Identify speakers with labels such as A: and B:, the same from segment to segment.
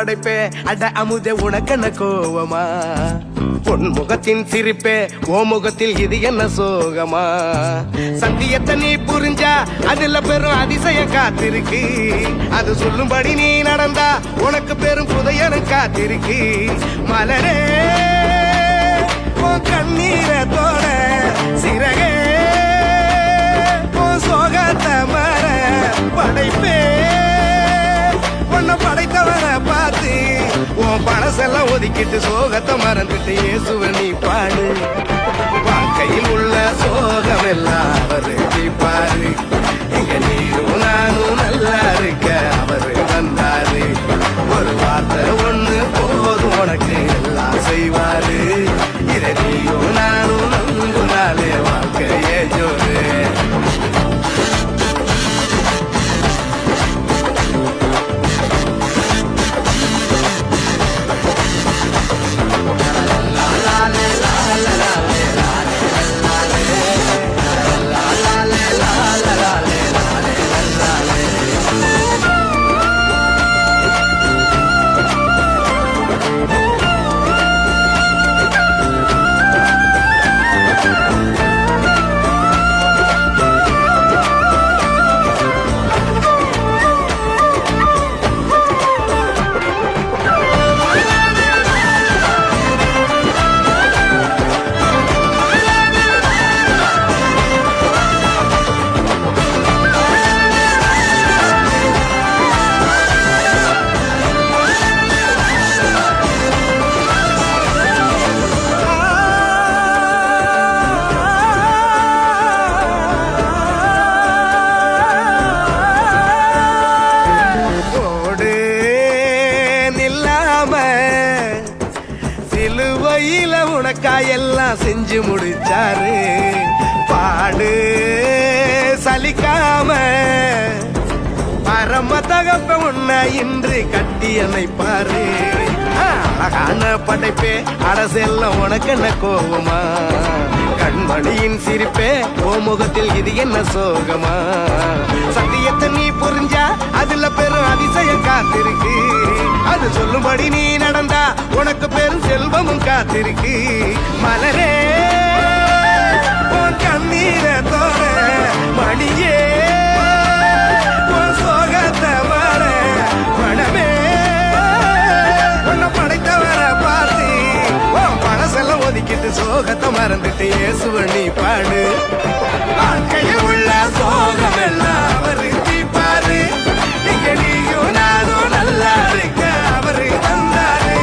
A: படைப்பே அட அமுதே உனக்கென்ன கோவமா பொன் முகத்தின் சிரிப்பே ஓ முகத்தில் இது என்ன சோகமா சத்தியத்தை நீ புரிஞ்சா அதுல பெரும் அதிசயம் காத்திருக்கு அது சொல்லும்படி நீ நடந்தா உனக்கு பெரும் புதையனும் காத்திருக்கு மலரே கண்ணீரத்தோட சிறகே சோகத்தை மர படைப்பே உன்னை படைத்தவரை பார்த்து உன் பணசெல்லாம் ஒதுக்கிட்டு சோகத்தை மறந்துட்டு இயேசுவை நீ பாடு வாழ்க்கையில் உள்ள சோகம் எல்லாம் அவரு பாரு இங்க நீயும் நானும் நல்லா இருக்க அவரு வந்தாரு ஒரு வார்த்தை ஒண்ணு போதும் உனக்கு எல்லாம் செய்வாரு இதை நீயும் நானும் நம்புனாலே வாழ்க்கையே ஜோரு சிலுவையில உனக்காயெல்லாம் செஞ்சு முடிச்சாரு பாடு சலிக்காம பரம தகப்ப உன்னை இன்று கட்டி அணைப்பாரு அழகான படைப்பே அரசெல்லாம் உனக்கு என்ன கோவமா கண்மணியின் சிரிப்பே ஓ முகத்தில் இது என்ன சோகமா சத்தியத்தை நீ புரிஞ்சா அதுல பெரும் அதிசயம் காத்திருக்கு அது சொல்லும்படி நீ நடந்தா உனக்கு பெரும் செல்வமும் காத்திருக்கு மலரே உன் கண்ணீரத்தோட மணியே உன் சோகத்தை வர மனமே உன்னை படைத்தவரை பார்த்து உன் பணசெல்லாம் ஒதுக்கிட்டு சோகத்தை மறந்துட்டு இயேசுவை நீ பாடு வாழ்க்கையில் உள்ள சோகம் எல்லாம் அவரு தீப்பாரு இங்க நீயும் நானும் நல்லா இருக்க அவரு வந்தாரு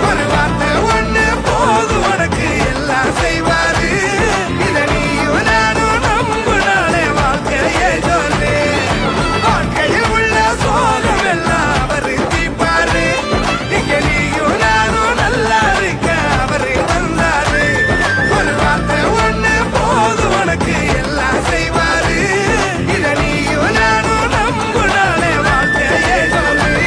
A: ஒரு வார்த்தை ஒண்ணு போது உனக்கு எல்லாம் செய்வாரு இத நீயும் நானும் நம்புனாலே வாழ்க்கையே சொல்லு வாழ்க்கையில் உள்ள சோகம் எல்லாம் அவரு தீப்பாரு இங்க நீயும் நானும் நல்லா இருக்க அவரு வந்தாரு ஒரு வார்த்தை ஒண்ணு போது உனக்கு எல்லாம் செய்வாரு இத நீயும் நானும் நம்புனாலே வாழ்க்கையே சொல்லு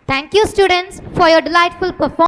B: Thank you, students, for your delightful performance.